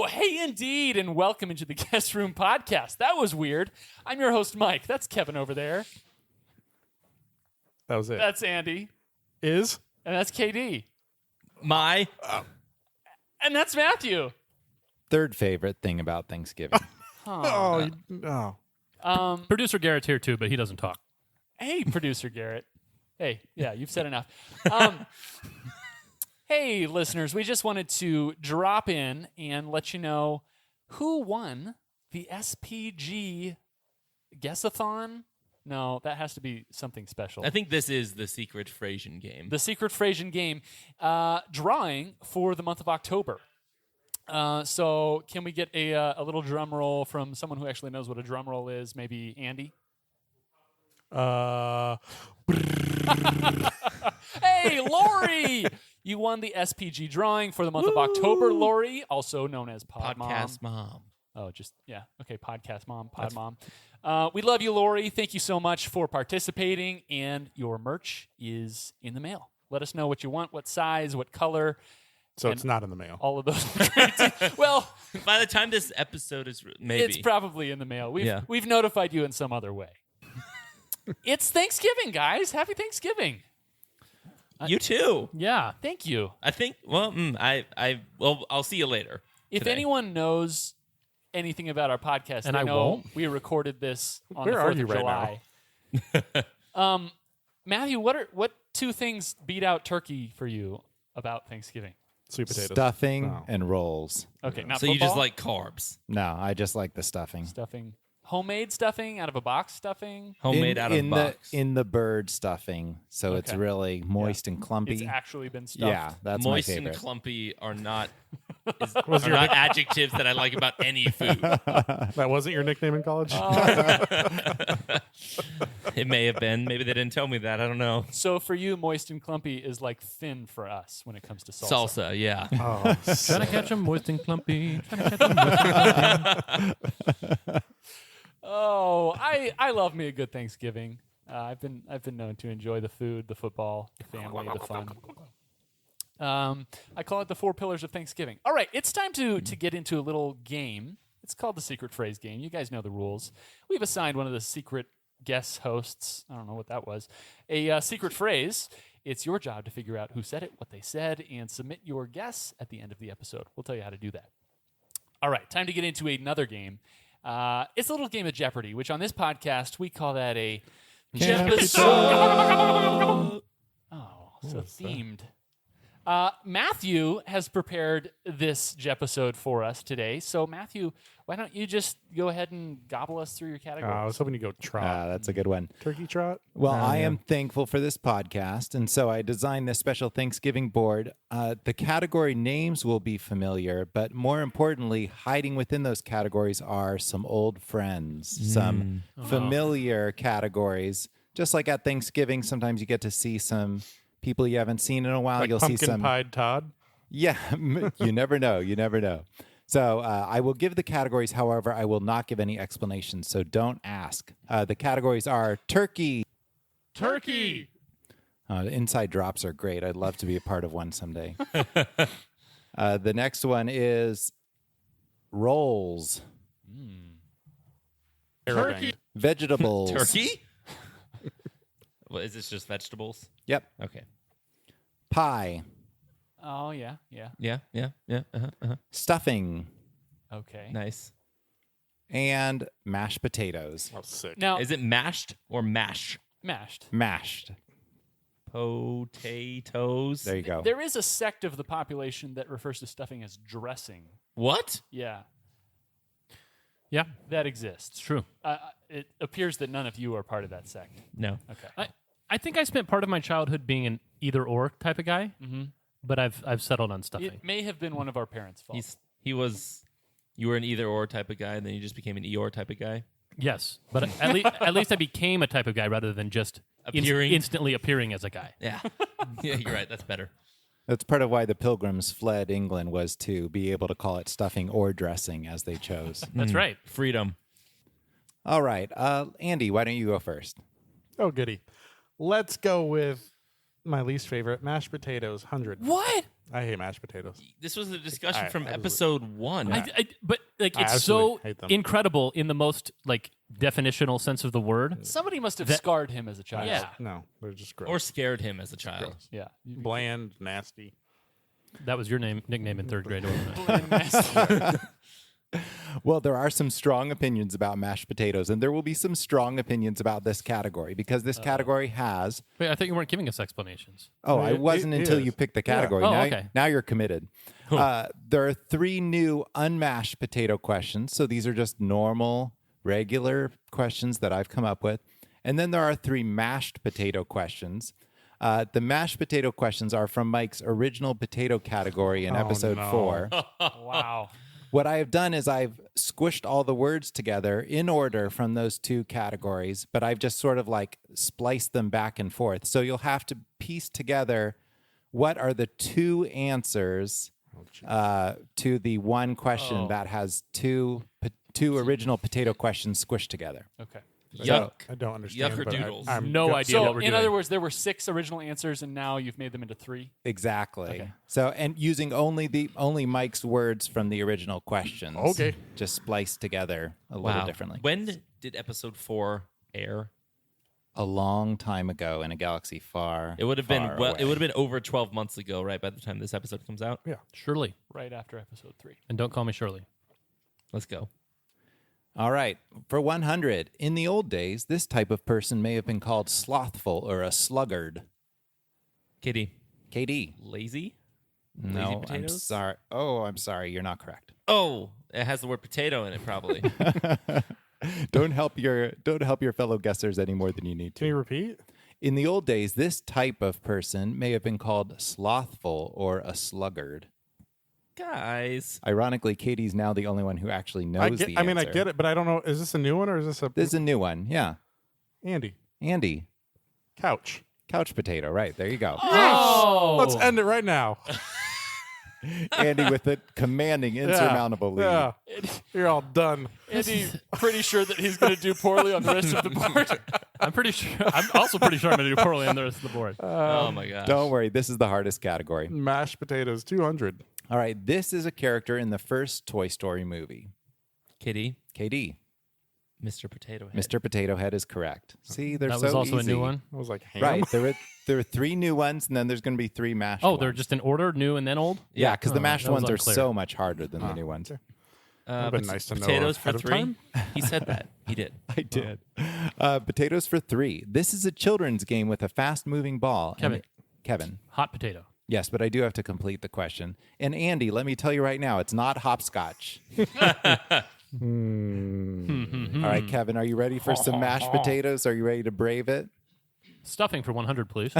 Oh, hey, indeed, and welcome into the Guest Room Podcast. That was weird. I'm your host, Mike. That's Kevin over there. That was it. That's Andy. Is? And that's KD. My And that's Matthew. Third favorite thing about Thanksgiving. Oh. Producer Garrett's here too, but he doesn't talk. Hey, producer Garrett. Hey, yeah, you've said enough. Hey, listeners, we just wanted to drop in and let you know who won the SPG Guess-a-thon. No, that has to be something special. I think this is the secret Frasian game. The secret Frasian game drawing for the month of October. So can we get a little drum roll from someone who actually knows what a drum roll is? Maybe Andy? Hey, Lori! You won the SPG drawing for the month of October, Lori, also known as Pod Podcast Mom. Mom. Oh, just, yeah. Okay, Podcast Mom, Pod Mom. We love you, Lori. Thank you so much for participating, and your merch is in the mail. Let us know what you want, what size, what color, So And- it's not in the mail. all of those. Well, By the time this episode is maybe. it's probably in the mail. Yeah. We've notified you in some other way. It's Thanksgiving, guys. Happy Thanksgiving. You too. Yeah. Thank you. I think. Well, I'll see you later. If today. anyone knows anything about our podcast, And they I know won't. we recorded this on Where the are 4th you of right July. Matthew, what two things beat out turkey for you about Thanksgiving? Sweet potatoes. Stuffing Oh. and rolls. Okay, not So football? you just like carbs, No, I just like the stuffing. stuffing, homemade stuffing out of a box stuffing. homemade out of in box. in the bird stuffing, so it's Okay. really moist and It's clumpy. actually been stuffed. Yeah, that's Moist my and favorite. clumpy are not are not adjectives that I like about any food. That wasn't your nickname in college? It may have been. Maybe they didn't tell me that. I don't know. So for you, moist and clumpy is like thin for us when it comes to salsa. Salsa, yeah. Oh, Trying to catch him moist and clumpy. Trying to catch 'em moist and clumpy. Oh, I love me a good Thanksgiving. I've been known to enjoy the food, the football, the family, the fun. I call it the 4 pillars of Thanksgiving. All right, it's time to get into a little game. It's called the secret phrase game. You guys know the rules. We've assigned one of the secret guest hosts. I don't know what that was. A secret phrase. It's your job to figure out who said it, what they said, and submit your guess at the end of the episode. We'll tell you how to do that. All right, time to get into another game. It's a little game of Jeopardy, which on this podcast we call that a Jeopardy. Oh, so themed. Matthew has prepared this Jepisode for us today. So, Matthew, why don't you just go ahead and gobble us through your I categories? was hoping you go trot. That's a good one. Turkey trot? Well, I am thankful for this podcast, and so I designed this special Thanksgiving board. The category names will be familiar, but more importantly, hiding within those categories are some old friends, some familiar categories. Just like at Thanksgiving, sometimes you get to see some people you haven't seen in a while. Like You'll see pumpkin some. pied Todd? Yeah, you never know. You never know. So I will give the categories. However, I will not give any explanations. So don't ask. The categories are turkey. Turkey. The inside drops are great. I'd love to be a part of one someday. The next one is rolls. Turkey. Vegetables. Turkey? Well, is this just vegetables? Yep. Okay. Pie. Oh, yeah, yeah. Yeah. Stuffing. Okay. Nice. And mashed potatoes. Oh, sick. Now, Is it mashed or mash? mashed. Mashed. Potatoes. There you go. There is a sect of the population that refers to stuffing as dressing. What? Yeah, Yeah, that exists. it's true. It appears that none of you are part of that sect. No. Okay. I think I spent part of my childhood being an either or type of guy, but I've settled on stuffing. It may have been one of our parents' fault. You were an either or type of guy, and then you just became an Eeyore type of guy. Yes, but at least I became a type of guy rather than just Appearing. instantly appearing as a guy. Yeah. Yeah, you're right. That's better. That's part of why the Pilgrims fled England, was to be able to call it stuffing or dressing as they chose. That's right. Freedom. All right. Andy, why don't you go first? Oh, goody. Let's go with my least favorite, mashed potatoes, 100. What? I hate mashed potatoes. This was a discussion I from absolutely- episode 1. But like, I it's so absolutely hate them. incredible in the most like definitional sense of the word. Somebody must have That- scarred him as a child. Yeah. No, they're just gross. Or scared him as a child. gross. Yeah. Bland, nasty. That was your nickname in third grade, wasn't it? Well, there are some strong opinions about mashed potatoes, and there will be some strong opinions about this category because this category has. Wait, I thought you weren't giving us explanations. Oh, I It- wasn't it until is. you picked the Yeah. category. Oh, now, okay. now you're committed. There are 3 new unmashed potato questions. So these are just normal, regular questions that I've come up with. And then there are 3 mashed potato questions. The mashed potato questions are from Mike's original potato category in episode no. 4. Wow. What I have done is I've squished all the words together in order from those 2 categories, but I've just sort of like spliced them back and forth. So you'll have to piece together what are the 2 answers to the one question that has two original potato questions squished together. Okay. Yuck. I don't understand. but Yuckerdoodles. I'm No go- idea So, what we're in doing. other words, there were 6 original answers, and now you've made them into 3. Exactly. Okay. So, and using only Mike's words from the original questions. Okay. Just spliced together a little differently. When did episode 4 air? A long time ago in a galaxy far. It would have been far well. It away. would have been over 12 months ago, right? By the time this episode comes out. Yeah. Shirley, Right after episode 3. and don't call me Shirley. Let's go. All right. For 100, in the old days, this type of person may have been called slothful or a sluggard. Kitty, KD. lazy. No, I'm potatoes? sorry. Oh, I'm sorry. You're not correct. Oh, it has the word potato in it, probably. Don't help your fellow guessers any more than you need Can to. you repeat? In the old days, this type of person may have been called slothful or a sluggard. Guys, Ironically, Katie's now the only one who actually knows the I mean, I answer. get it, but I don't know. Is this a new one or is this a This is a new one. Yeah. Andy Andy. couch? Couch potato. Right. There you go. Oh, Let's end it right now. Andy with a commanding, insurmountable lead. Yeah. You're all done. Andy, pretty sure that he's going to do poorly on the rest of the board. I'm pretty sure. I'm also pretty sure I'm going to do poorly on the rest of the board. oh my gosh. Don't worry. This is the hardest category. Mashed potatoes, 200. All right. This is a character in the first Toy Story movie. Kitty, KD. Mr. Potato Head. Mr. Potato Head is correct. See, they're That so was also easy. a new one. I was like, ham? Right. There are 3 new ones, and then there's going to be 3 mashed Oh, ones. they're just in order, new and then old. Yeah, because the Oh, mashed that was ones are unclear. so much harder than the new ones. Would've been nice to know potatoes for ahead of 3. time. He said that. He did. I did. Potatoes for 3. This is a children's game with a fast-moving ball. Kevin. Kevin. Hot potato. Yes, but I do have to complete the question. And Andy, let me tell you right now, it's not hopscotch. All right, Kevin, are you ready for some mashed potatoes? Are you ready to brave it? Stuffing for 100, please.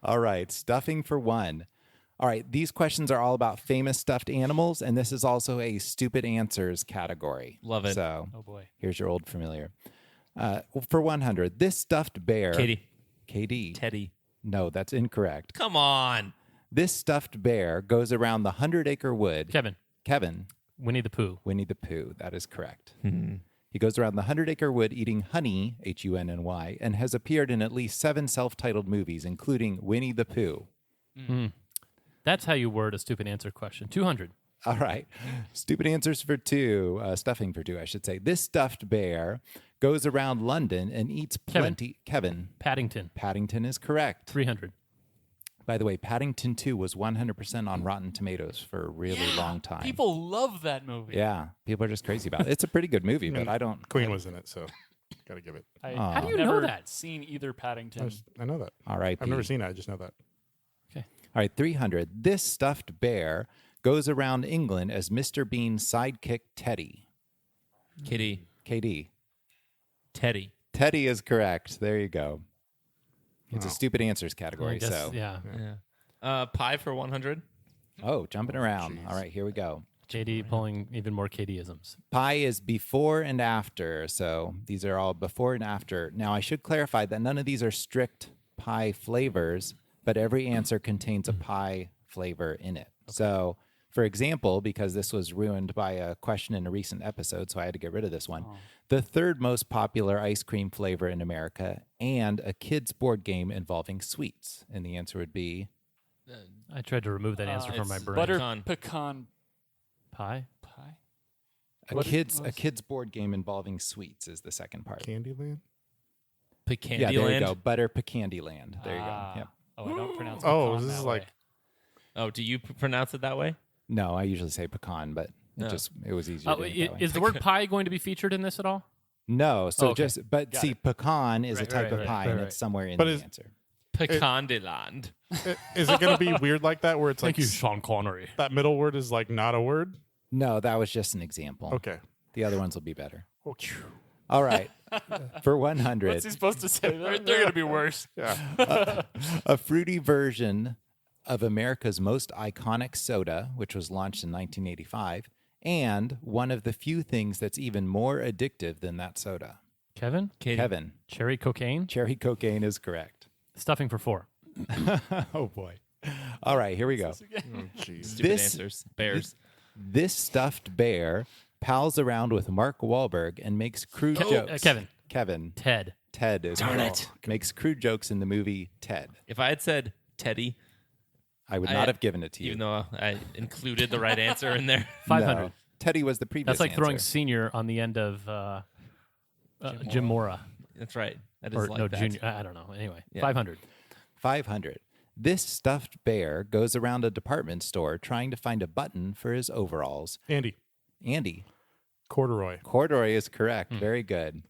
All right, stuffing for 1. All right, these questions are all about famous stuffed animals, and this is also a stupid answers category. Love it. So Oh, boy. here's your old familiar. For 100, this stuffed bear. Katie, KD. Teddy. No, that's incorrect. Come on. This stuffed bear goes around the 100-acre wood. Kevin, Kevin. Winnie the Pooh. Winnie the Pooh. That is correct. He goes around the 100-acre wood eating honey, Hunny, and has appeared in at least 7 self-titled movies, including Winnie the Pooh. That's how you word a stupid answer question. 200. All right. Stupid answers for 2. Stuffing for 2, I should say. This stuffed bear goes around London and eats plenty. Kevin. Paddington. Paddington is correct. 300. By the way, Paddington 2 was 100% on Rotten Tomatoes for a really long time. People love that movie. Yeah. People are just crazy about it. It's a pretty good movie, but I don't. Queen was in it, so gotta give it. How do you know that? Seen either Paddington. I know that. R.I.P. I've never seen it. I just know that. All right, 300. This stuffed bear goes around England as Mr. Bean's sidekick, Teddy. Kitty, KD. Teddy. Teddy is correct. There you go. It's a stupid answers category. I guess, So, yeah. Yeah. Pie for 100. oh, jumping around. All right, here we go. JD pulling even more KD-isms. Pie is before and after. So these are all before and after. Now, I should clarify that none of these are strict pie flavors, but every answer contains a pie flavor in it. So For example, because this was ruined by a question in a recent episode, so I had to get rid of this one. The third most popular ice cream flavor in America and a kid's board game involving sweets. And the answer would be I tried to remove that answer from my it's brain. Butter Pecan. pecan Pie. pie. a kid's board game involving sweets is the second part. Candyland. Pecandyland. Yeah, there you go. Butter Pecandyland. There you go. Yep. Oh, I don't pronounce Oh, pecan this that is way. like Oh, do you pronounce it that way? No, I usually say pecan, but No. it was easier. doing it that way. Is the word pie going to be featured in this at all? No, so Okay. but Got see, it. pecan is a Right, type right, of right, pie, right, and right. it's somewhere in But the is- answer. Pecandyland. Is it going to be weird like that where it's like Sean Connery. that middle word is like not a word? No, that was just an example. Okay. The other ones will be better. Okay. All right. For What's 100, he supposed to say? They're going to be worse. Yeah. a fruity version of America's most iconic soda, which was launched in 1985, and one of the few things that's even more addictive than that soda. Kevin? Katie. Kevin, Cherry cocaine? cherry cocaine is correct. Stuffing for 4. Oh, boy. All right, here we go. Oh, jeez. Stupid This- answers. Bears. This stuffed bear pals around with Mark Wahlberg and makes crude jokes. Kevin. Ted Ted. is Darn correct. Makes crude jokes in the movie Ted. If I had said Teddy, I would I- not have given it to you. even though I included the right answer in there. 500. No. Teddy was the previous That's like throwing answer. senior on the end of Jim Mora. That's right. That is Or like no, that. Junior. I don't know. Anyway, Yeah. 500. 500. This stuffed bear goes around a department store trying to find a button for his overalls. Andy. Andy, Corduroy. corduroy is correct. Very good.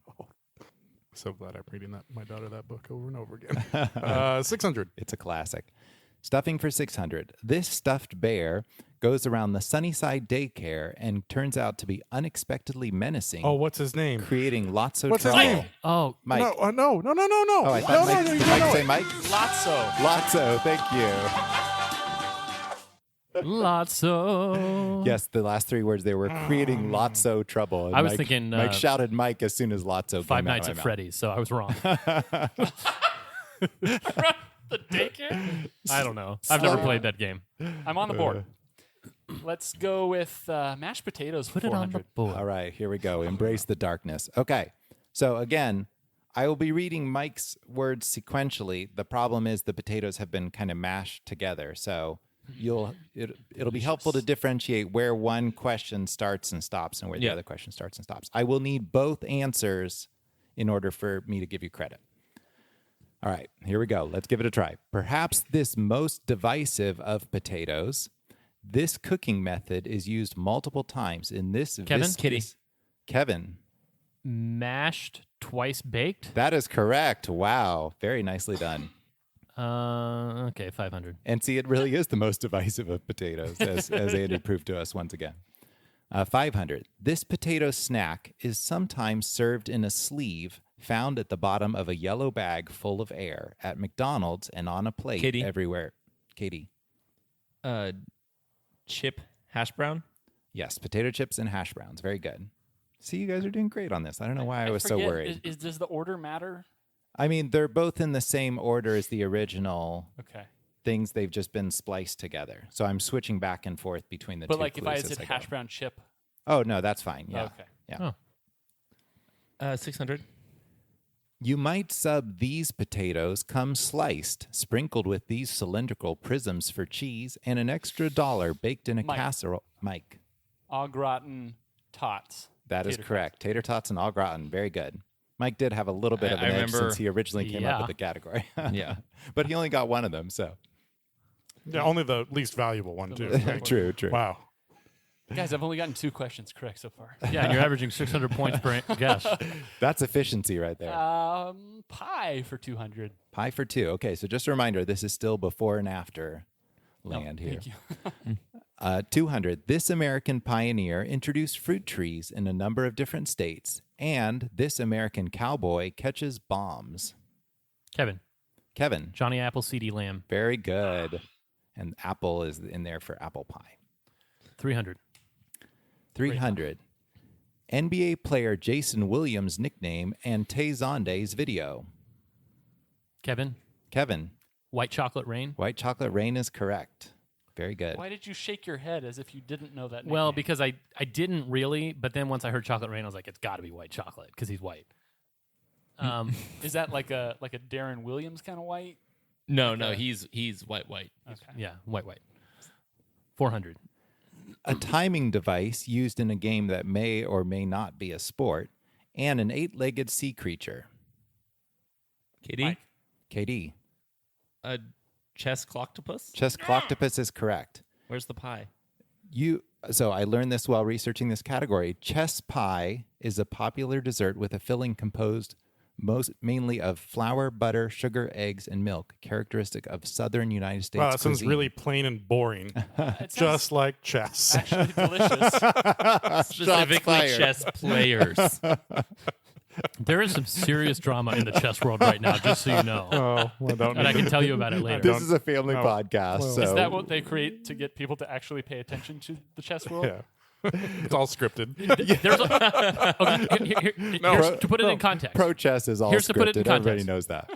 So glad I'm reading my daughter that book over and over again. 600. It's a classic. Stuffing for 600. This stuffed bear goes around the Sunnyside daycare and turns out to be unexpectedly menacing, Oh, what's his name? creating lots of What's his trouble. name? Oh, Mike. No, no. Oh, I thought Mike, did Mike say Mike? Lotso. Lotso, thank you. Lotso. Yes, the last three words, they were creating Lotso trouble. And I was Mike- thinking, Mike shouted Mike as soon as Lotso Five came Nights out at of my mouth. Freddy's, so I was wrong. The daycare? I don't know. I've never played that game. I'm on the board. Let's go with mashed potatoes. Put it on the 400. board. All right, here we go. Embrace the darkness. Okay. So again, I will be reading Mike's words sequentially. The problem is the potatoes have been kind of mashed together. So it'll be helpful to differentiate where one question starts and stops and where the Yeah. other question starts and stops. I will need both answers in order for me to give you credit. All right, here we go. Let's give it a try. Perhaps this most divisive of potatoes, this cooking method is used multiple times in this Kevin? Kitty. Kevin. Mashed, twice baked. That is correct. Wow. Very nicely done. Okay, 500. And see, it really is the most divisive of potatoes, as Andy proved to us once again. 500. This potato snack is sometimes served in a sleeve found at the bottom of a yellow bag full of air at McDonald's and on a plate Katie? everywhere. Katie. Chip hash brown. Yes, potato chips and hash browns. Very good. See, you guys are doing great on this. I don't know why I was so forget, worried. Does the order matter? I mean, they're both in the same order as the original Okay. things. They've just been spliced together. So I'm switching back and forth between the two. But like if I clues had as said go. hash brown chip. Oh, no, that's fine. Yeah. Okay. Yeah. Oh. 600. You might sub these potatoes come sliced, sprinkled with these cylindrical prisms for cheese, and an extra $1 baked in a Mike. casserole. Mike. Au gratin tots. That is Tater correct. Tater tots and au gratin. Very good. Mike did have a little bit I- of an I edge remember- since he originally came up Yeah. with the category. Yeah. But he only got one of them, so. Yeah, only the least valuable one, too. Right? True, true. Wow. Guys, I've only gotten 2 questions correct so far. Yeah, and you're averaging 600 points per guess. That's efficiency right there. Pie for 200. Pie for 2. Okay, so just a reminder, this is still before and after land here. Thank you. 200. This American pioneer introduced fruit trees in a number of different states, and this American cowboy catches bombs. Kevin, Kevin, Johnny Apple, CD Lamb, very good. And apple is in there for apple pie. 300. 300. NBA player Jason Williams' nickname and Tay Zonde's video. Kevin, Kevin, White Chocolate Rain. White Chocolate Rain is correct. Very good. Why did you shake your head as if you didn't know that? Well, nickname? because I didn't really, but then once I heard Chocolate Rain, I was like, it's got to be white chocolate because he's white. Is that like a Darren Williams kind of white? No, Okay. he's white. Okay. Yeah, white. 400. A timing device used in a game that may or may not be a sport, and an 8-legged sea creature. Katie, Mike. KD. a chess cloctopus. Chess cloctopus is correct. Where's the pie? So I learned this while researching this category. Chess pie is a popular dessert with a filling composed mainly of flour, butter, sugar, eggs, and milk, characteristic of southern United States Wow, that sounds cuisine. really plain and boring. It sounds Just like chess. actually delicious. Specifically, fired. chess players. There is some serious drama in the chess world right now, just so you know. Oh, well, don't And I need can to- tell you about it later. This is a family No. podcast. Well- so Is that what they create to get people to actually pay attention to the chess world? Yeah. It's all scripted. There's here's, to put it in context. pro chess is all Here's to put it scripted. in context. Everybody knows that.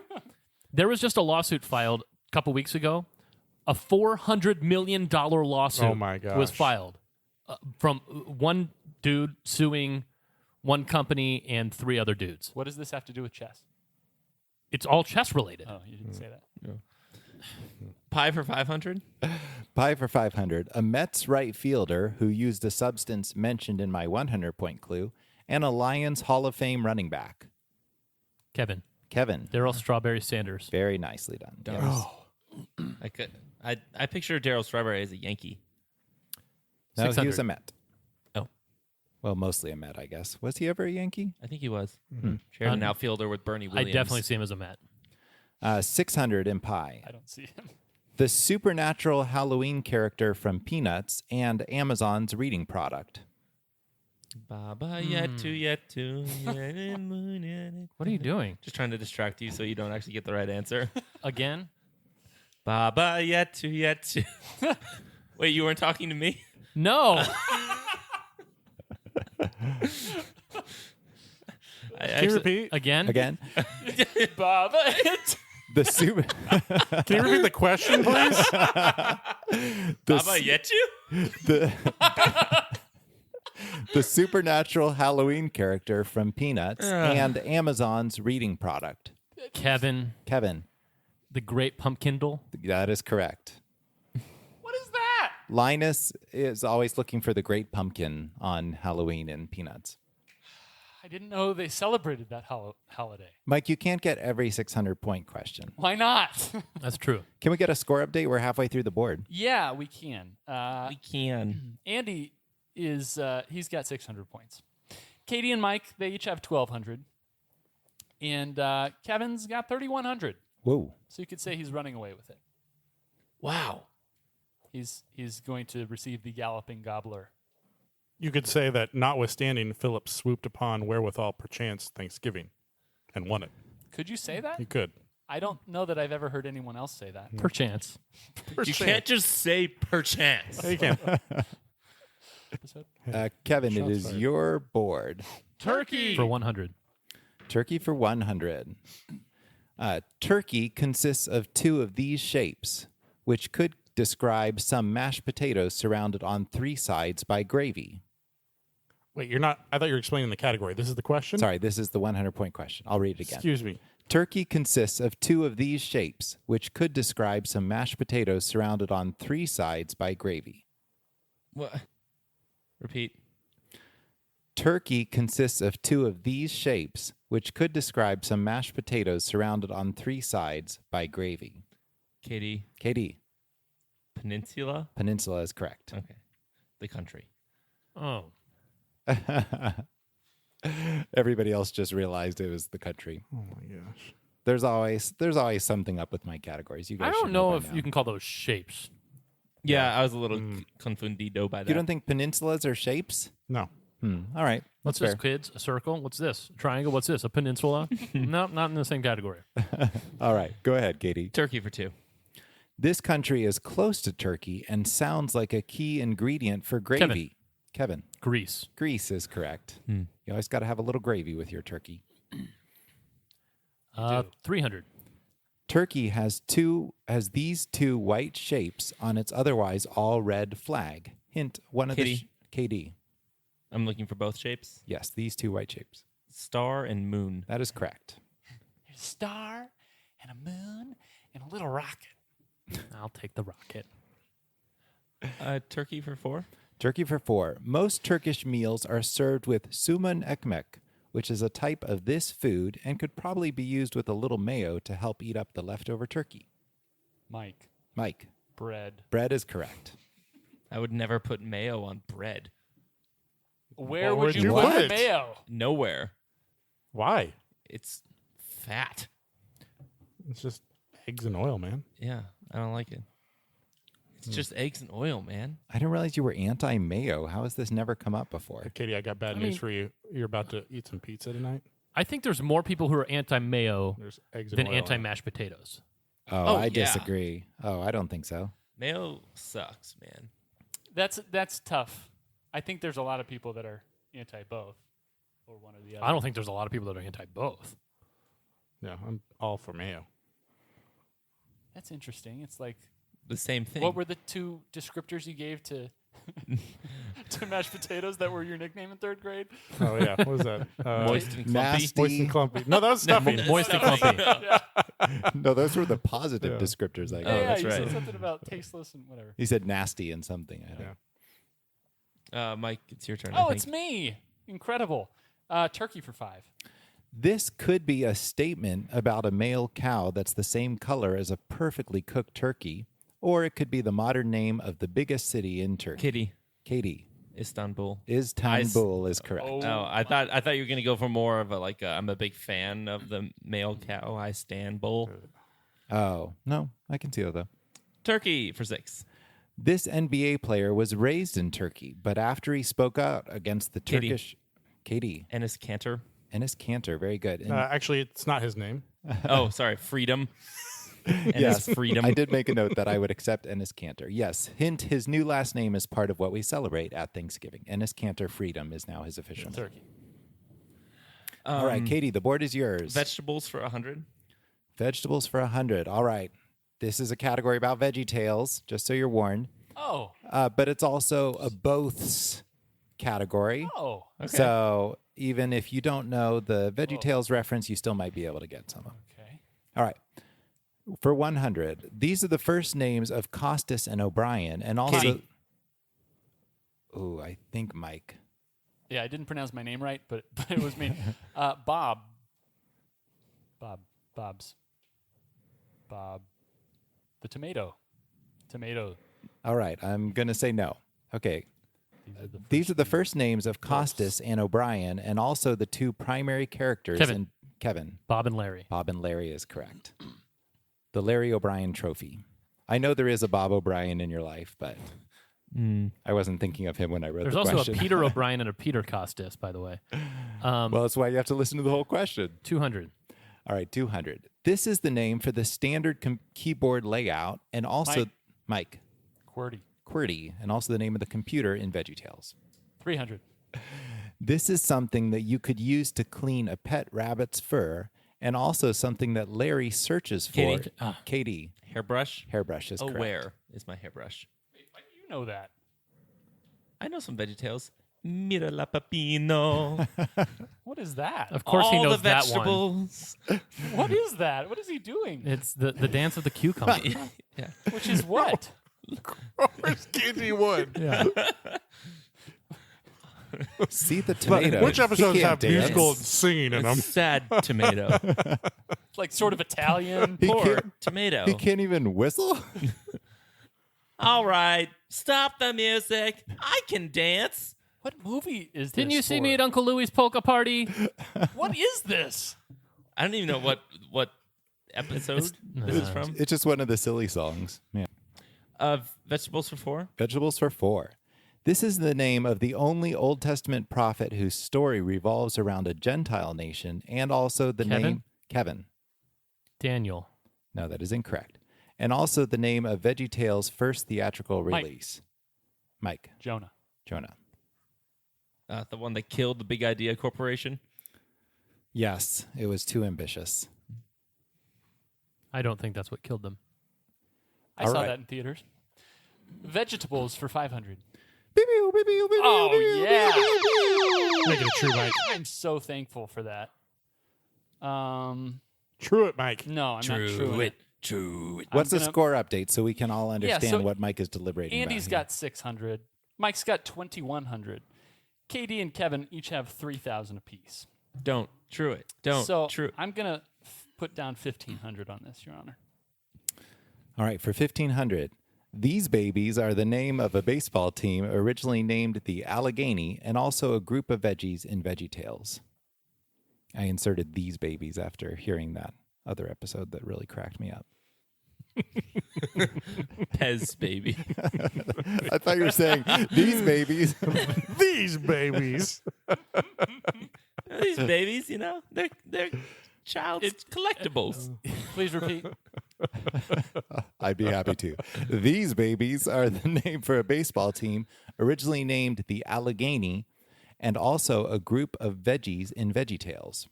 There was just a lawsuit filed a couple weeks ago. A $400 million lawsuit Oh my was gosh. filed from one dude suing one company and 3 other dudes. What does this have to do with chess? It's all chess related. Oh, you didn't say that. Pie for 500. Pie for 500. A Mets right fielder who used a substance mentioned in my 100-point clue, and a Lions Hall of Fame running back. Kevin, Kevin. Daryl Strawberry Sanders. Very nicely done. Yes. I picture Daryl Strawberry as a Yankee. No, he was 600. a Met. Oh. Well, mostly a Met, I guess. Was he ever a Yankee? I think he was. Shared an outfielder with Bernie I Williams. definitely see him as a Met. 600 in pie. I don't see him. The supernatural Halloween character from Peanuts and Amazon's reading product. Baba yetu yetu. What are you doing? Just trying to distract you so you don't actually get the right answer. Again? Baba yetu yetu. Wait, you weren't talking to me? No. Can you repeat? Again? Again, Baba. the super Can you repeat the question, please? Baba yetu? the supernatural Halloween character from Peanuts and Amazon's reading product. Kevin, Kevin, the Great Pumpkindle. that is correct. What is that? Linus is always looking for the great pumpkin on Halloween in Peanuts. I didn't know they celebrated that holiday. Mike, you can't get every 600-point question. Why not? That's true. Can we get a score update? We're halfway through the board. Yeah, we can. We can. Andy is he's got 600 points. Katie and Mike, they each have 1,200. And Kevin's got 3,100. Whoa. So you could say he's running away with it. Wow. He's going to receive the Galloping Gobbler. You could say that notwithstanding, Philip swooped upon wherewithal perchance Thanksgiving and won it. Could you say that? He could. I don't know that I've ever heard anyone else say that. Perchance. You can't just say perchance. You can't. Episode. Kevin, it Shots is fired. your board. Turkey. For 100. Turkey for 100. Turkey consists of 2 of these shapes, which could describe some mashed potatoes surrounded on 3 sides by gravy. Wait, you're not. I thought you were explaining the category. This is the question? Sorry, this is the 100-point question. I'll read it again. Excuse me. Turkey consists of 2 of these shapes, which could describe some mashed potatoes surrounded on 3 sides by gravy. What? Repeat. Turkey consists of 2 of these shapes, which could describe some mashed potatoes surrounded on 3 sides by gravy. Katie. KD, Peninsula. peninsula is correct. Okay. The country. Oh. Everybody else just realized it was the country. Oh my gosh. There's always something up with my categories. You guys I should don't know by if now. you can call those shapes. Yeah, I was a little confundido by that. You don't think peninsulas are shapes? No. All right. What's That's this, kids? A circle? What's this? A triangle? What's this? A peninsula? No, not in the same category. fair. All right. Go ahead, Katie. Turkey for 2. This country is close to Turkey and sounds like a key ingredient for gravy. Kevin. Greece. Greece is correct. You always got to have a little gravy with your turkey. 300. Turkey has these two white shapes on its otherwise all red flag. Hint: one of Kitty. the KD. I'm looking for both shapes. Yes, these two white shapes. Star and moon. That is correct. There's a star and a moon and a little rocket. I'll take the rocket. Turkey for 4. Turkey for 4. Most Turkish meals are served with suman ekmek, which is a type of this food and could probably be used with a little mayo to help eat up the leftover turkey. Mike, Mike, bread. bread is correct. I would never put mayo on bread. Where Where would would you you put put the it? mayo? Nowhere. Why? It's fat. It's just eggs and oil, man. Yeah, I don't like it. It's just eggs and oil, man. I didn't realize you were anti-mayo. How has this never come up before? Katie, I got bad news for you. You're about to eat some pizza tonight. I think there's more people who are anti-mayo There's eggs and than oil. in it. anti-mashed potatoes. Oh, I yeah. disagree. Oh, I don't think so. Mayo sucks, man. That's tough. I think there's a lot of people that are anti both, or one or the other. I don't think there's a lot of people that are anti-both. Yeah, I'm all for mayo. That's interesting. It's like, The same thing. what were the two descriptors you gave to to mashed potatoes that were your nickname in 3rd grade? Oh yeah, what was that? Moist and clumpy. Nasty. Moist and clumpy. No, that was stuffing. Moist and clumpy. No, those were the positive Yeah. descriptors I Yeah, gave. that's you right. said something about tasteless and whatever. He said nasty and something. I don't. Yeah. Mike, it's your turn. I Oh, think. it's me! Incredible. Turkey for 5. This could be a statement about a male cow that's the same color as a perfectly cooked turkey, or it could be the modern name of the biggest city in Turkey. Kitty. Katie, Istanbul. Istanbul is correct. Oh, I thought you were gonna go for more of a I'm a big fan of the male cow. I stand bull. Oh, no, I can see that though. Turkey for 6. This NBA player was raised in Turkey, but after he spoke out against the Katie. Turkish... Katie. Ennis Cantor. Ennis Cantor, very good. And Actually, it's not his name. Oh, sorry, Freedom. Ennis yes, Freedom. I did make a note that I would accept Ennis Cantor. Yes, hint, his new last name is part of what we celebrate at Thanksgiving. Ennis Cantor Freedom is now his official name. Turkey. All right, Katie, the board is yours. Vegetables for 100. Vegetables for 100. All right. This is a category about Veggie Tales, just so you're warned. Oh. But it's also a boths category. Oh. So even if you don't know the Veggie Tales reference, you still might be able to get some. Okay. All right. For 100, these are the first names of Costas and O'Brien, and also. Katie. Oh, I think Mike. Yeah, I didn't pronounce my name right, but it was me. Bob. Bob's. Bob. The tomato. Tomato. All right, I'm going to say no. Okay. These are the first names of Costas and O'Brien, and also the two primary characters Kevin. in Kevin. Bob and Larry. Bob and Larry is correct. The Larry O'Brien Trophy. I know there is a Bob O'Brien in your life, but I wasn't thinking of him when I wrote There's the also question. a Peter O'Brien and a Peter Costas, by the way. Well, that's why you have to listen to the whole question. 200. All right, 200. This is the name for the standard keyboard layout, and also Mike QWERTY. QWERTY, and also the name of the computer in VeggieTales. 300. This is something that you could use to clean a pet rabbit's fur, and also something that Larry searches for. Katie. Katie, Hairbrush. hairbrush is Oh, correct. where is my hairbrush? Why do you know that? I know some VeggieTales. Mira la pepino. What is that? Of course All he knows the that one. vegetables. What is that? What is he doing? It's the dance of the cucumber. Yeah. Which is what? Where's Katie Wood? Yeah. See the tomato. Which episodes have musical and singing in them? Sad tomato. Like sort of Italian. He Poor can't, tomato. he can't even whistle? All right. Stop the music. I can dance. What movie is this? Didn't you see for? me at Uncle Louie's polka party? What is this? I don't even know what episode this is from. It's just one of the silly songs. Yeah. Vegetables for 4. Vegetables for 4. This is the name of the only Old Testament prophet whose story revolves around a Gentile nation, and also the Kevin? name Kevin. Daniel. No, that is incorrect. And also the name of VeggieTales' first theatrical Mike. release. Mike. Jonah. Jonah. The one that killed the Big Idea Corporation. Yes, it was too ambitious. I don't think that's what killed them. I All saw right. that in theaters. Vegetables for 500. Oh, Make it a true Mike. I'm so thankful for that. True it, Mike. No, I'm not true it. True it. What's the gonna- score update so we can all understand so what Mike is deliberating Andy's about? got 600. Mike's got 2,100. KD and Kevin each have 3,000 apiece. Don't. True it. Don't. So True. I'm going to put down 1,500 on this, Your Honor. All right, for 1,500. These babies are the name of a baseball team originally named the Allegheny and also a group of veggies in VeggieTales. I inserted these babies after hearing that other episode that really cracked me up. Pez baby. I thought you were saying these babies. These babies. These babies, you know, they're child's collectibles. Please repeat. I'd be happy to. These babies are the name for a baseball team originally named the Allegheny and also a group of veggies in VeggieTales.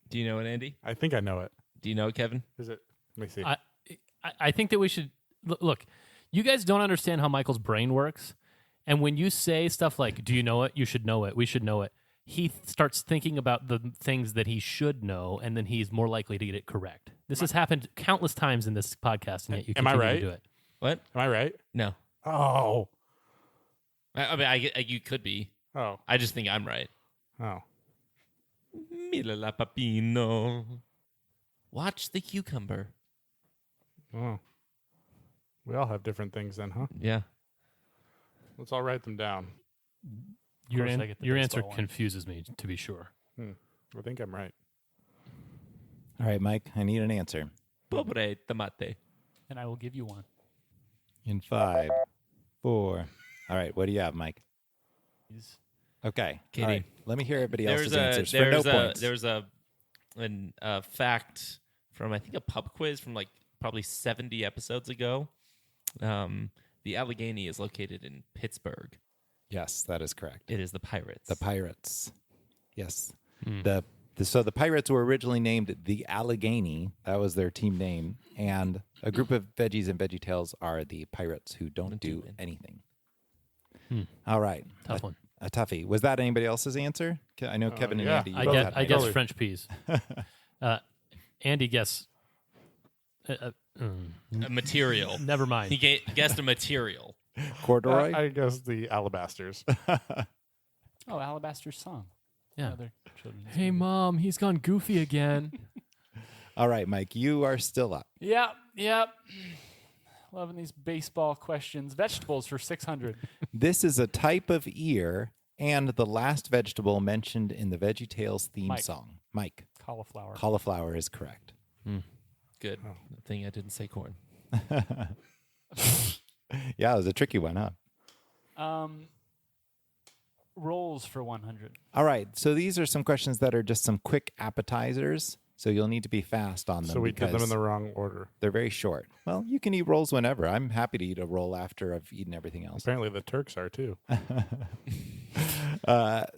Do you know it, Andy? I think I know it. Do you know it, Kevin? Is it? Let me see. I think that we should look. You guys don't understand how Michael's brain works, and when you say stuff like, "Do you know it? You should know it. We should know it," he starts thinking about the things that he should know, and then he's more likely to get it correct. This has happened countless times in this podcast, and yet you Am I continue right? to do it. What? Am I right? No. Oh. I mean, you could be. Oh. I just think I'm right. Oh. Mira la papino. Watch the cucumber. Oh. We all have different things then, huh? Yeah. Let's all write them down. Your, course I get the your baseball answer one. confuses me, to be sure. I think I'm right. All right, Mike, I need an answer. Pobre tomate. And I will give you one. In 5, 4. All right, what do you have, Mike? Please. Okay. Katie. All right, let me hear everybody else's answers for there's no points. there's a fact from I think a pub quiz from like probably 70 episodes ago. The Allegheny is located in Pittsburgh. Yes, that is correct. It is the Pirates. The Pirates. Yes. So the Pirates were originally named the Allegheny. That was their team name. And a group of veggies and VeggieTales are the Pirates who don't do anything. All right. Tough one. A toughie. Was that anybody else's answer? I know Kevin and yeah. Andy. you I both guess, had I an guess answer. French peas. Andy, guess. a material. Never mind. He guessed a material. Corduroy? I guess the Alabasters. Oh, Alabaster's Song. Yeah. Another children's Hey, movie. Mom, he's gone goofy again. All right, Mike, you are still up. Yep. Loving these baseball questions. Vegetables for 600. This is a type of ear and the last vegetable mentioned in the VeggieTales theme Mike. song. Mike, Cauliflower. cauliflower is correct. Good. Good thing I didn't say corn. Yeah, it was a tricky one, huh? Rolls for 100. All right, so these are some questions that are just some quick appetizers, so you'll need to be fast on them So we did them because in the wrong order. they're very short. Well, you can eat rolls whenever. I'm happy to eat a roll after I've eaten everything else. Apparently the Turks are too.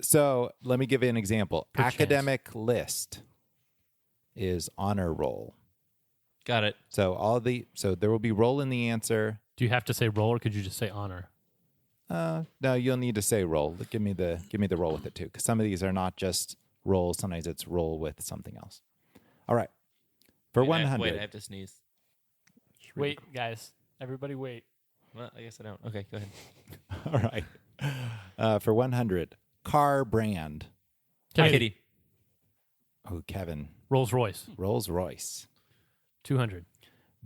So let me give you an example. Perchance. Academic list is honor roll. Got it. So there will be roll in the answer. Do you have to say roll, or could you just say honor? No, you'll need to say roll. Give me the roll with it too, because some of these are not just roll. Sometimes it's roll with something else. All right, for Wait, 100. Wait, I have to sneeze. Wait, guys. Everybody wait. Well, I guess I don't. Okay, go ahead. All right, for 100, car brand. Kevin. Kitty. Oh, Kevin. Rolls Royce. Rolls Royce. 200.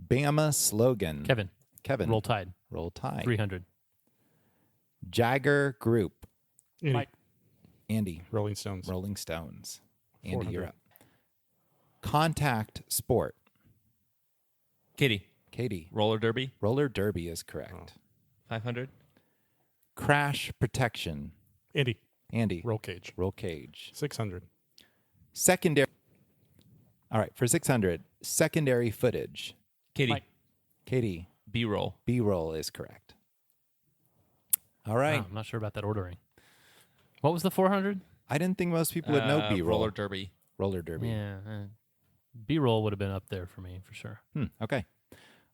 Bama slogan. Kevin. Kevin. Roll Tide. Roll Tide. 300. Jagger Group. Andy, Mike. Andy. Rolling Stones. Rolling Stones. Andy, 400. you're up. Contact sport. Kitty. Katie. Roller derby. Roller derby is correct. 500. Crash protection. Andy, Andy. roll cage. Roll cage. 600. Secondary. All right, for 600, secondary footage. Kitty. Mike. Katie. B-roll. B-roll is correct. All right. Wow, I'm not sure about that ordering. What was the 400? I didn't think most people would know B-roll. Roller derby. Roller derby. Yeah. B-roll would have been up there for me for sure. Okay.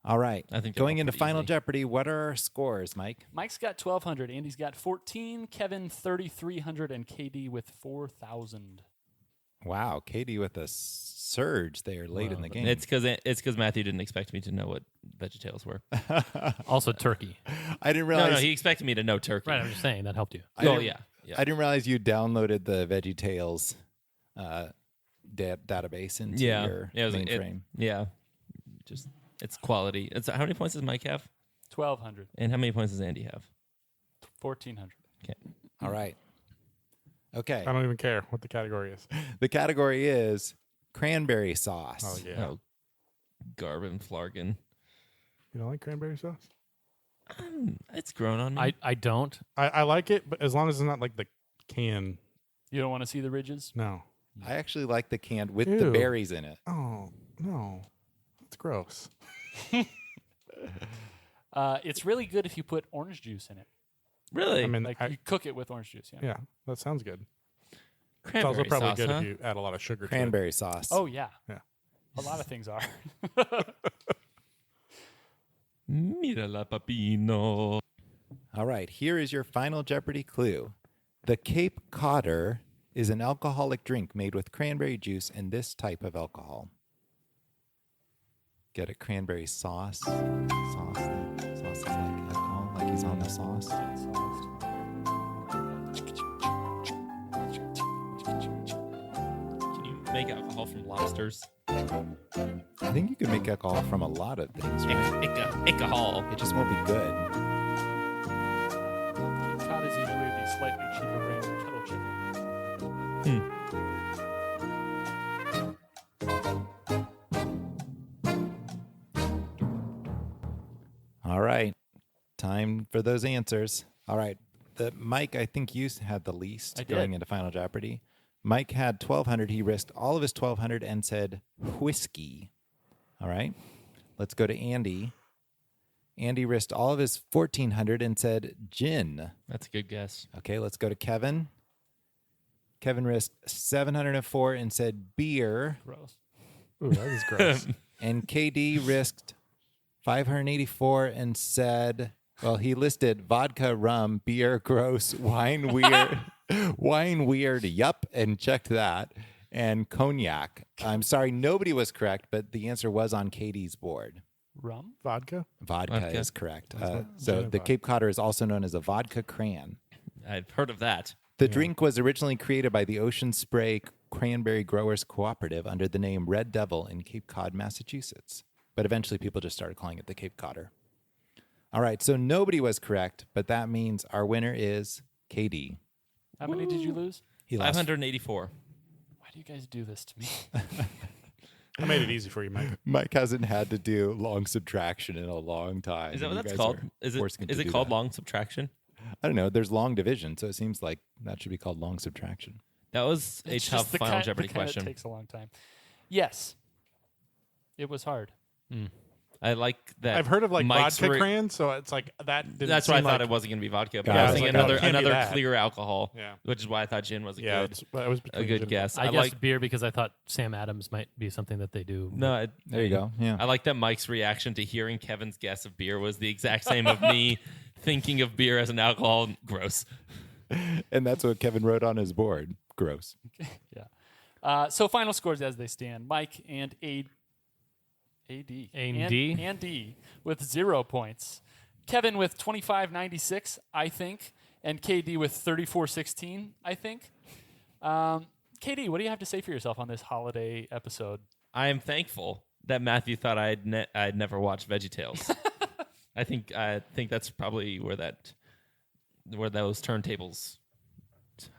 All right. I think they're Going all into pretty Final easy. Jeopardy, what are our scores, Mike? Mike's got 1,200. Andy's got 14. Kevin 3,300, and KD with 4,000. Wow, Katie with a surge there late in the game. It's because Matthew didn't expect me to know what VeggieTales were. Also turkey. I didn't realize. No, he expected me to know turkey. Right, I'm just saying that helped you. I Oh didn't- yeah. I didn't realize you downloaded the VeggieTales database into your it was mainframe. yeah, just it's quality. It's how many points does Mike have, 1,200. and how many points does Andy have? 1,400. Okay, All right. Okay. I don't even care what the category is. The category is cranberry sauce. Oh yeah. Oh, Garvin Flarkin. You don't like cranberry sauce? It's grown on me. I don't. I like it, but as long as it's not like the can. You don't want to see the ridges? No. I actually like the canned with the Ew. berries in it. Oh no, that's gross. It's really good if you put orange juice in it. really? I mean, Like you cook it with orange juice. Yeah. yeah, that sounds good. It's Cranberry also probably sauce, good huh? if you add a lot of sugar. Cranberry sauce. Oh yeah. Yeah. A lot of things are. Mira la papino. All right, here is your final Jeopardy clue. The Cape Codder is an alcoholic drink made with cranberry juice and this type of alcohol. Get it? Cranberry sauce. Sauce. Sauce is like alcohol, like he's on the sauce. Can you make alcohol from lobsters? I think you can make alcohol from a lot of things, right? Alcohol. It just won't be good. Cod is usually the slightly cheaper brand of kettle chicken. All right. Time for those answers. All right. Mike, I think you had the least I going did. into Final Jeopardy. Mike had 1,200. He risked all of his 1,200 and said whiskey. All right. Let's go to Andy. Andy risked all of his 1,400 and said gin. That's a good guess. Okay, let's go to Kevin. Kevin risked 704 and said beer. Gross. Ooh, that is gross. And KD risked 584 and said, well, he listed vodka, rum, beer, gross, wine, weird, wine, weird, yup, and checked that, and cognac. I'm sorry, nobody was correct, but the answer was on KD's board. Rum? Vodka. Vodka is correct. what So gin the and Cape Codder is also known as a vodka cran. I've heard of that. The drink was originally created by the Ocean Spray Cranberry Growers Cooperative under the name Red Devil in Cape Cod, Massachusetts. But eventually people just started calling it the Cape Codder. All right, so nobody was correct, but that means our winner is KD. How many did you lose? He lost 584. Why do you guys do this to me? I made it easy for you, Mike. Mike hasn't had to do long subtraction in a long time. Is that and what you that's guys called? are Is forcing him it to do called that. long subtraction? I don't know. There's long division, so it seems like that should be called long subtraction. That was a It's tough just the Final kind, Jeopardy the kind question. That takes a long time. Yes. It was hard. I like that. I've heard of like Mike's vodka re- cran, so it's like that. Didn't That's why I seem thought like, it wasn't going to be vodka. But Yeah, I I was was thinking like, oh, it another can't be another that. clear alcohol, Yeah. which is why I thought gin was Yeah, good. it was A between good gin- guess. I I guessed like beer because I thought Sam Adams might be something that they do. no. There you go. Yeah. I like that Mike's reaction to hearing Kevin's guess of beer was the exact same of me thinking of beer as an alcohol. Gross. And that's what Kevin wrote on his board. Gross. Yeah. So final scores as they stand. Mike and AD. And D with 0 points. Kevin with 25.96, I think. And KD with 34.16, I think. KD, what do you have to say for yourself on this holiday episode? I am thankful that Matthew thought I'd never watched VeggieTales. I think that's probably where those turntables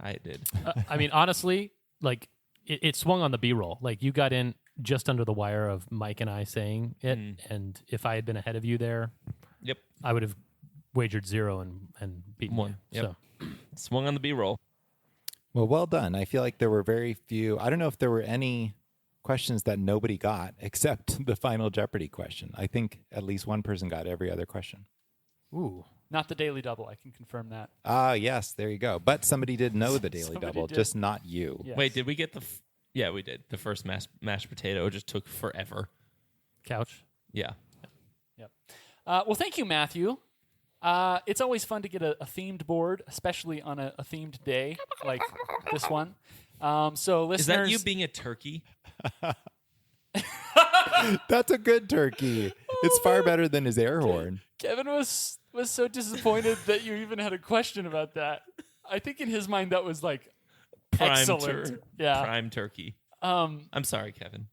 I did. I mean, honestly, like it swung on the B-roll. Like you got in just under the wire of Mike and I saying it, and if I had been ahead of you there, Yep. I would have wagered 0 and beaten One. you. Yep. So Swung on the B-roll. Well done. I feel like there were very few. I don't know if there were any questions that nobody got except the Final Jeopardy question. I think at least one person got every other question. ooh, Not the Daily Double, I can confirm that. Ah, yes, there you go. But somebody did know the Daily Somebody Double, did. just not you. Yes. Wait, did we get Yeah, we did. The first mashed potato just took forever. Couch. Yeah. Yep. Well, thank you, Matthew. It's always fun to get a themed board, especially on a themed day like this one. So, listeners, Is that you being a turkey? That's a good turkey. It's far better than his air horn. Kevin was so disappointed that you even had a question about that. I think in his mind that was like excellent. Yeah. Prime turkey. Um, I'm sorry, Kevin.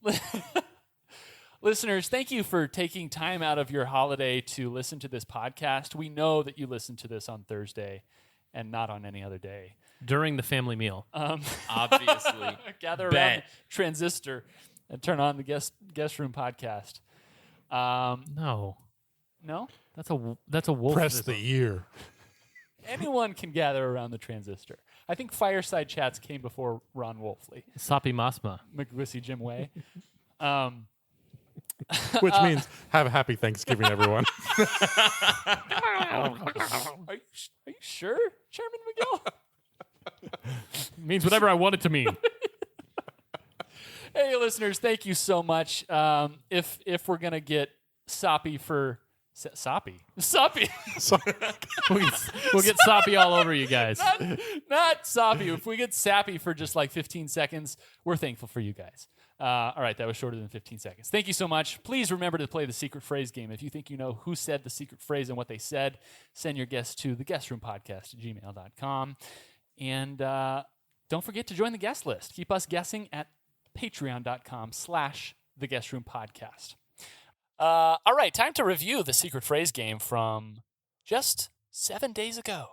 Listeners, thank you for taking time out of your holiday to listen to this podcast. We know that you listen to this on Thursday and not on any other day. During the family meal. Obviously. Gather around Bet. the transistor and turn on the guest room podcast. No. No? That's a wolf. Press the ear. Anyone can gather around the transistor. I think Fireside Chats came before Ron Wolfley, Sapi Masma. McGwissy Jim Way. Which means have a happy Thanksgiving, everyone. Are you sure, Chairman McGill? Means whatever I want it to mean. Hey, listeners, thank you so much. If we're gonna get soppy for soppy, Sorry. We'll get soppy all over you guys. not soppy. If we get sappy for just like 15 seconds, we're thankful for you guys. All right, that was shorter than 15 seconds. Thank you so much. Please remember to play the secret phrase game. If you think you know who said the secret phrase and what they said, send your guess to theguestroompodcast@gmail.com. And don't forget to join the guest list. Keep us guessing at patreon.com/theguestroompodcast. All right, time to review the secret phrase game from just 7 days ago.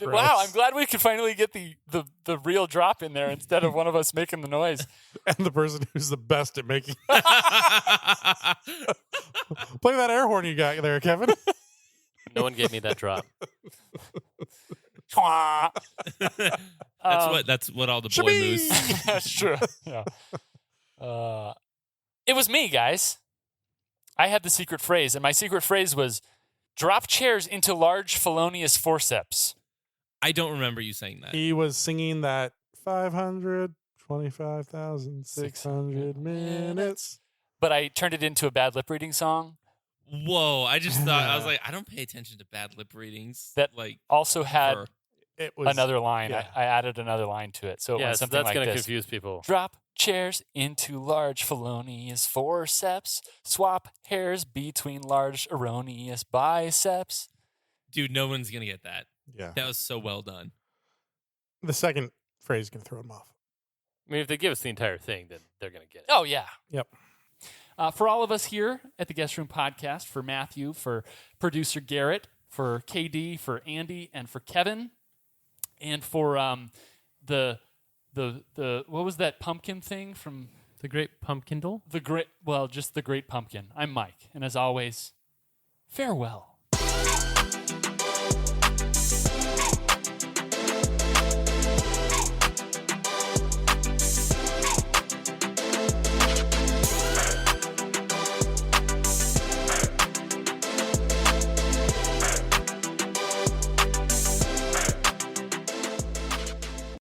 Wow, I'm glad we could finally get the real drop in there instead of one of us making the noise. And the person who's the best at making. Play that air horn you got there, Kevin. No one gave me that drop. That's what all the boy moose. That's true. Yeah. It was me, guys. I had the secret phrase, and my secret phrase was drop chairs into large felonious forceps. I don't remember you saying that. He was singing that 525,600 minutes. But I turned it into a bad lip reading song Whoa! I just thought I was like, I don't pay attention to bad lip readings. that like also had ever. It was another line. yeah. I added another line to it. So it Yeah, went so something that's like going to this. confuse people. Drop chairs into large felonious forceps. Swap hairs between large erroneous biceps. Dude, no one's gonna get that. Yeah. That was so well done. The second phrase can throw him off. I mean, if they give us the entire thing, then they're going to get it. Oh, yeah. Yep. For all of us here at the Guest Room Podcast, for Matthew, for producer Garrett, for KD, for Andy, and for Kevin, and for the what was that pumpkin thing from The Great Pumpkin Doll. just the Great Pumpkin. I'm Mike, and as always, farewell.